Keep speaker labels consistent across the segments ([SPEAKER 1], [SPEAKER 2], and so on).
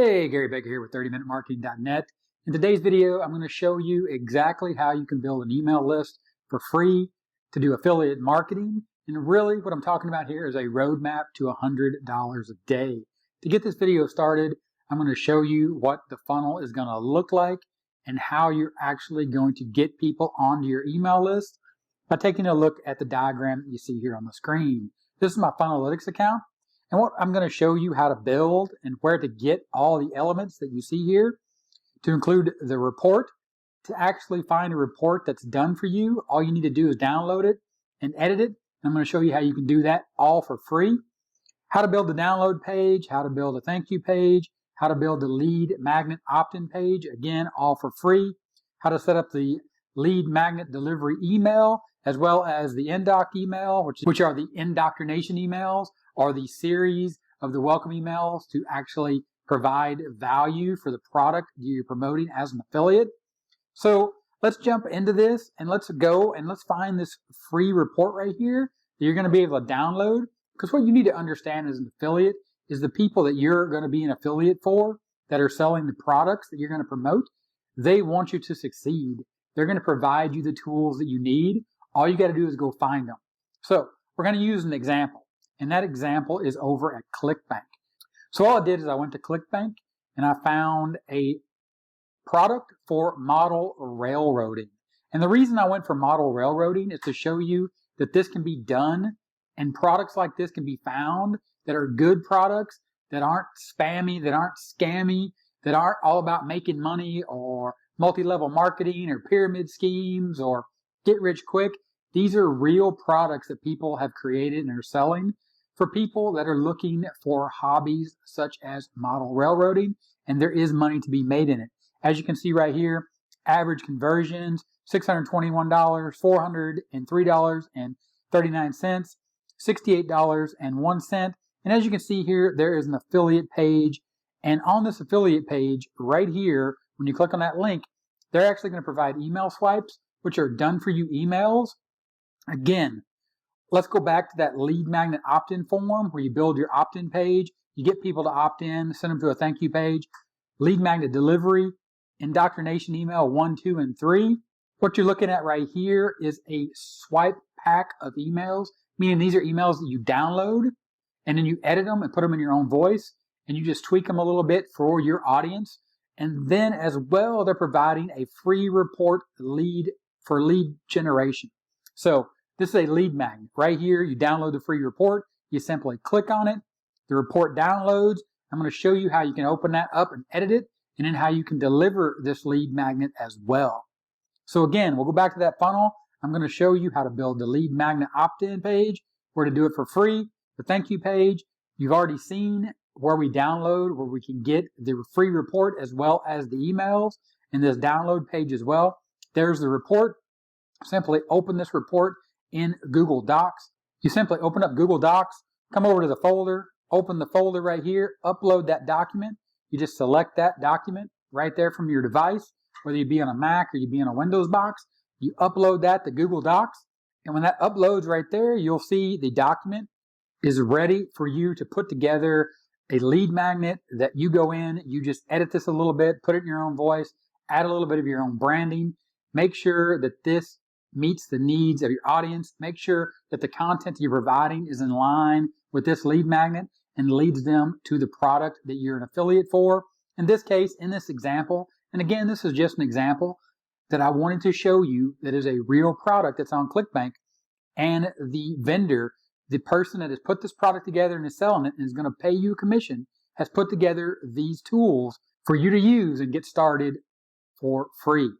[SPEAKER 1] Hey, Gary Baker here with 30minutemarketing.net. In today's video, I'm going to show you exactly how you can build an email list for free to do affiliate marketing. And really what I'm talking about here is a roadmap to $100 a day. To get this video started, I'm going to show you what the funnel is going to look like and how you're actually going to get people onto your email list by taking a look at the diagram that you see here on the screen. This is my Funnelytics account. And what I'm going to show you how to build and where to get all the elements that you see here, to include the report. To actually find a report that's done for you, all you need to do is download it and edit it. I'm going to show you how you can do that all for free. How to build the download page, how to build a thank you page, how to build the lead magnet opt-in page, again, all for free. How to set up the lead magnet delivery email, as well as the indoc email, which are the indoctrination emails, or the series of the welcome emails to actually provide value for the product you're promoting as an affiliate. So let's jump into this and let's go and let's find this free report right here that you're going to be able to download. Because what you need to understand as an affiliate is the people that you're going to be an affiliate for, that are selling the products that you're going to promote, they want you to succeed. They're going to provide you the tools that you need. All you got to do is go find them. So we're going to use an example. And that example is over at ClickBank. So all I did is I went to ClickBank and I found a product for model railroading. And the reason I went for model railroading is to show you that this can be done, and products like this can be found that are good products, that aren't spammy, that aren't scammy, that aren't all about making money or multi-level marketing or pyramid schemes or get rich quick. These are real products that people have created and are selling for people that are looking for hobbies such as model railroading, and there is money to be made in it. As you can see right here, average conversions, $621, $403.39, $68.01. And as you can see here, there is an affiliate page. And on this affiliate page right here, when you click on that link, they're actually going to provide email swipes, which are done for you emails. Again, let's go back to that lead magnet opt-in form where you build your opt-in page. You get people to opt in, send them to a thank you page. Lead magnet delivery, indoctrination email 1, 2, and 3. What you're looking at right here is a swipe pack of emails, meaning these are emails that you download and then you edit them and put them in your own voice and you just tweak them a little bit for your audience. And then as well, they're providing a free report lead for lead generation. So this is a lead magnet. Right here, you download the free report. You simply click on it. The report downloads. I'm going to show you how you can open that up and edit it, and then how you can deliver this lead magnet as well. So again, we'll go back to that funnel. I'm going to show you how to build the lead magnet opt-in page, where to do it for free. The thank you page, you've already seen where we download, where we can get the free report as well as the emails, and this download page as well. There's the report. Simply open this report in Google Docs. You simply open up Google Docs, come over to the folder, open the folder right here, upload that document. You just select that document right there from your device, whether you be on a Mac or you be on a Windows box. You upload that to Google Docs, and when that uploads right there, you'll see the document is ready for you to put together a lead magnet that you go in, you just edit this a little bit, put it in your own voice, add a little bit of your own branding, make sure that this meets the needs of your audience. Make sure that the content you're providing is in line with this lead magnet and leads them to the product that you're an affiliate for. In this case, in this example, and again, this is just an example that I wanted to show you that is a real product that's on ClickBank, and the vendor, the person that has put this product together and is selling it and is going to pay you a commission, has put together these tools for you to use and get started for free.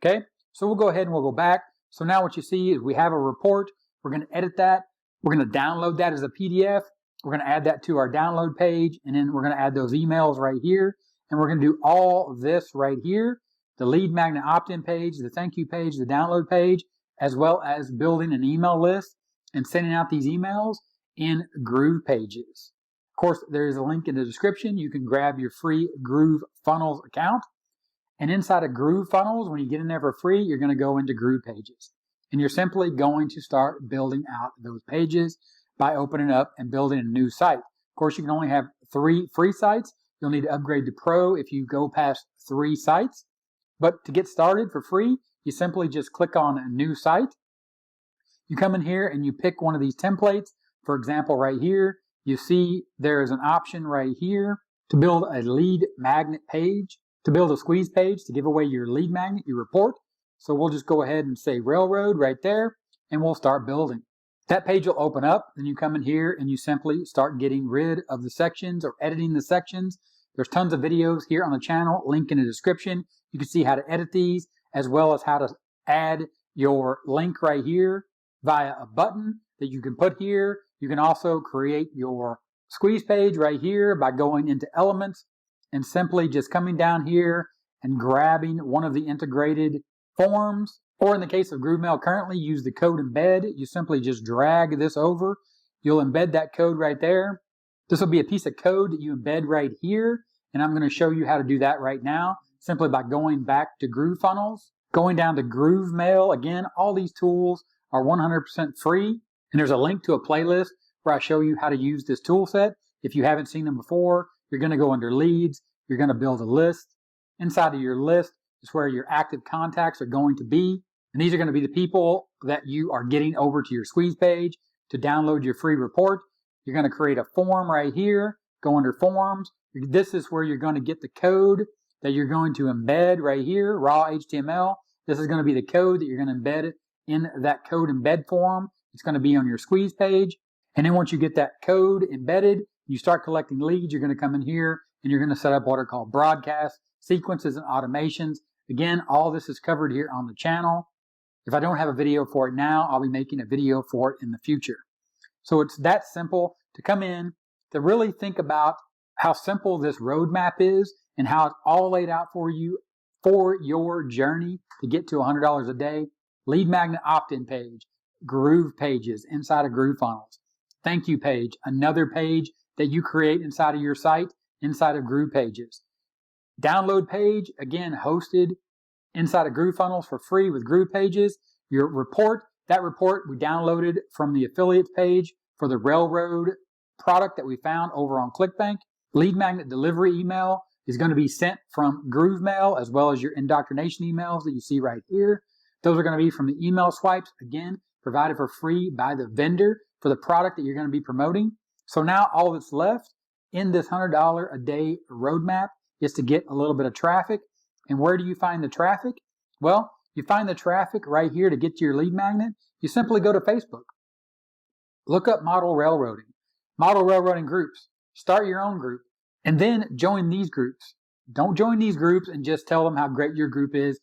[SPEAKER 1] Okay, so we'll go ahead and we'll go back. So now what you see is we have a report. We're going to edit that. We're going to download that as a PDF. We're going to add that to our download page, and then we're going to add those emails right here. And we're going to do all of this right here, the lead magnet opt-in page, the thank you page, the download page, as well as building an email list and sending out these emails in Groove Pages. Of course, there's a link in the description. You can grab your free GrooveFunnels account. And inside of GrooveFunnels, when you get in there for free, you're going to go into Groove Pages. And you're simply going to start building out those pages by opening up and building a new site. Of course, you can only have 3 free sites, You'll need to upgrade to Pro if you go past 3 sites. But to get started for free, you simply just click on a new site. You come in here and you pick one of these templates. For example, right here, you see there is an option right here to build a lead magnet page, to build a squeeze page, to give away your lead magnet, your report. So we'll just go ahead and say railroad right there, and we'll start building. That page will open up, then you come in here and you simply start getting rid of the sections or editing the sections. There's tons of videos here on the channel, link in the description. You can see how to edit these, as well as how to add your link right here via a button that you can put here. You can also create your squeeze page right here by going into elements and simply just coming down here and grabbing one of the integrated forms. Or in the case of GrooveMail currently, use the code embed. You simply just drag this over. You'll embed that code right there. This will be a piece of code that you embed right here, and I'm going to show you how to do that right now simply by going back to GrooveFunnels, going down to GrooveMail. Again, all these tools are 100% free, and there's a link to a playlist where I show you how to use this tool set. If you haven't seen them before, you're going to go under leads. You're going to build a list. Inside of your list is where your active contacts are going to be. And these are going to be the people that you are getting over to your squeeze page to download your free report. You're going to create a form right here, go under forms. This is where you're going to get the code that you're going to embed right here, raw HTML. This is going to be the code that you're going to embed in that code embed form. It's going to be on your squeeze page. And then once you get that code embedded, you start collecting leads, you're going to come in here and you're going to set up what are called broadcasts, sequences, and automations. Again, all this is covered here on the channel. If I don't have a video for it now, I'll be making a video for it in the future. So it's that simple to come in, to really think about how simple this roadmap is and how it's all laid out for you for your journey to get to $100 a day. Lead magnet opt-in page, Groove pages inside of GrooveFunnels. Thank you page, another page that you create inside of your site, inside of Groove pages. Download page, again, hosted inside of GrooveFunnels for free with Groove pages. Your report, that report we downloaded from the affiliates page for the railroad product that we found over on ClickBank. Lead magnet delivery email is going to be sent from GrooveMail, as well as your indoctrination emails that you see right here. Those are going to be from the email swipes, again, provided for free by the vendor for the product that you're going to be promoting. So now all that's left in this $100 a day roadmap is to get a little bit of traffic. And where do you find the traffic? Well, you find the traffic right here to get to your lead magnet. You simply go to Facebook. Look up model railroading groups. Start your own group and then join these groups. Don't join these groups and just tell them how great your group is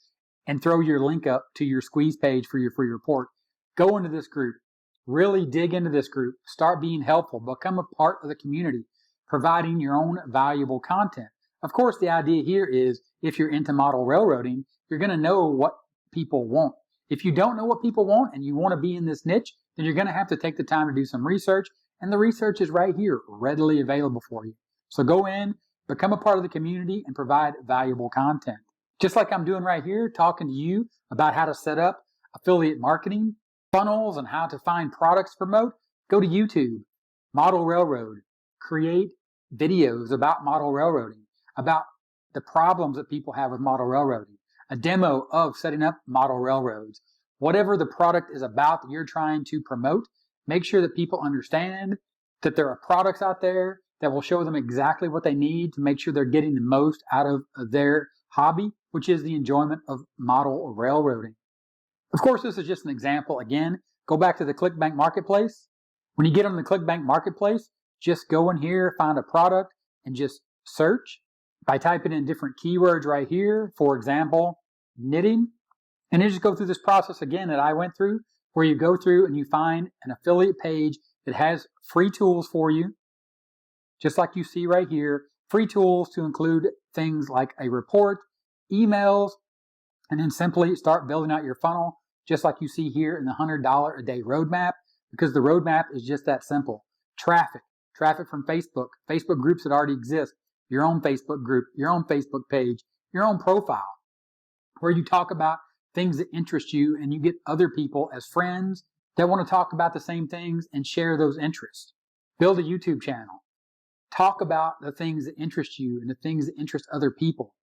[SPEAKER 1] and throw your link up to your squeeze page for your free report. Go into this group. Really dig into this group. Start being helpful. Become a part of the community, providing your own valuable content. Of course, the idea here is if you're into model railroading, you're going to know what people want. If you don't know what people want and you want to be in this niche, then you're going to have to take the time to do some research. And the research is right here, readily available for you. So go in, become a part of the community, and provide valuable content. Just like I'm doing right here, talking to you about how to set up affiliate marketing funnels and how to find products to promote, go to YouTube, Model Railroad, create videos about model railroading, about the problems that people have with model railroading, a demo of setting up model railroads. Whatever the product is about that you're trying to promote, make sure that people understand that there are products out there that will show them exactly what they need to make sure they're getting the most out of their hobby, which is the enjoyment of model railroading. Of course, this is just an example. Again, go back to the ClickBank Marketplace. When you get on the ClickBank Marketplace, just go in here, find a product, and just search by typing in different keywords right here. For example, knitting. And you just go through this process again that I went through, where you go through and you find an affiliate page that has free tools for you, just like you see right here. Free tools to include things like a report, emails, and then simply start building out your funnel, just like you see here in the $100 a day roadmap, because the roadmap is just that simple. Traffic from Facebook groups that already exist, your own Facebook group, your own Facebook page, your own profile, where you talk about things that interest you and you get other people as friends that want to talk about the same things and share those interests. Build a YouTube channel. talk about the things that interest you and the things that interest other people.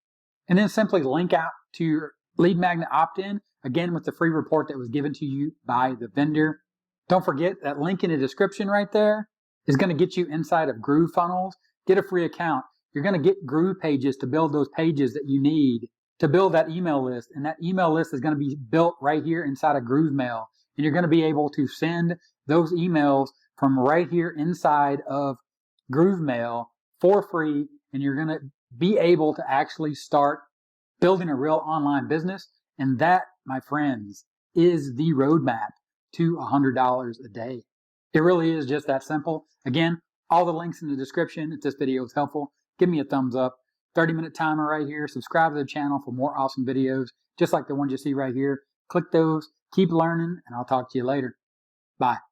[SPEAKER 1] And then simply link out to your lead magnet opt-in, again with the free report that was given to you by the vendor. Don't forget that link in the description right there is going to get you inside of GrooveFunnels. Get a free account. You're going to get Groove pages to build those pages that you need to build that email list. And that email list is going to be built right here inside of GrooveMail. And you're going to be able to send those emails from right here inside of GrooveMail for free. And you're going to be able to actually start building a real online business. And that, my friends, is the roadmap to $100 a day. It really is just that simple. Again, all the links in the description. If this video is helpful, give me a thumbs up. 30-minute timer right here. Subscribe to the channel for more awesome videos, just like the ones you see right here. Click those, keep learning, and I'll talk to you later. Bye.